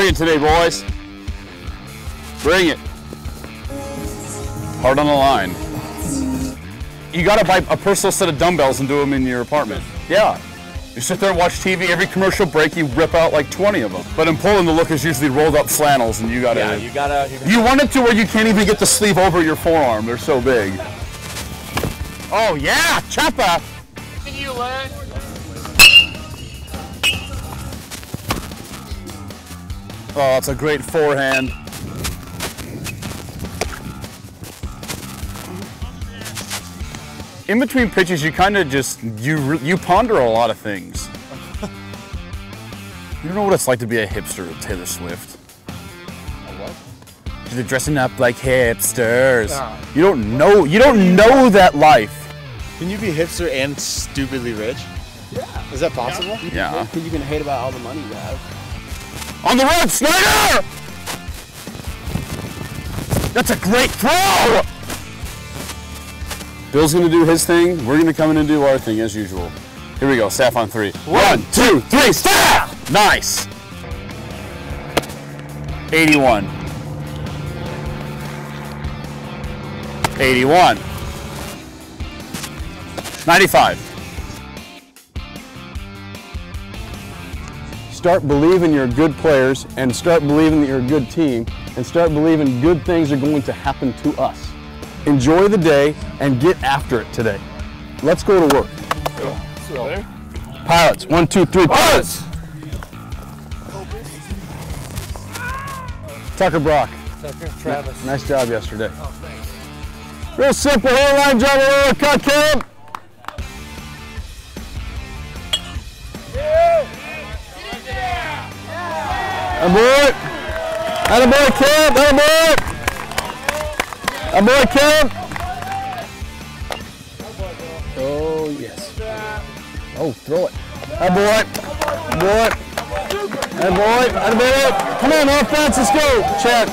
Bring it today, boys. Bring it. Hard on the line. You gotta buy a personal set of dumbbells and do them in your apartment. Yeah. You sit there and watch TV, every commercial break, you rip out like 20 of them. But in Poland, the look is usually rolled up flannels and you gotta... Yeah, you gotta... You want it to where you can't even get the sleeve over your forearm. They're so big. Oh yeah, chopper! You learn. Oh, it's a great forehand. In between pitches, you kind of just, you ponder a lot of things. You don't know what it's like to be a hipster with Taylor Swift. A what? They're dressing up like hipsters. Oh. You don't know that life. Can you be hipster and stupidly rich? Yeah. Is that possible? Yeah. You can hate about all the money you have. On the road, Snyder! That's a great throw! Bill's gonna do his thing. We're gonna come in and do our thing as usual. Here we go, staff on 3. 1, 2, 3, staff! Nice! 81. 81. 95. Start believing you're good players and start believing that you're a good team and start believing good things are going to happen to us. Enjoy the day and get after it today. Let's go to work. So, Pilots, 1, 2, 3, pilots! Tucker Brack. Tucker, Travis. Nice job yesterday. Real simple hairline job, a little cut camp. Attaboy! Attaboy, Camp! Attaboy! Attaboy, Camp! Oh, yes. Oh, throw it. Attaboy! Attaboy! Attaboy! Attaboy! Come on, offense, let's go! Check.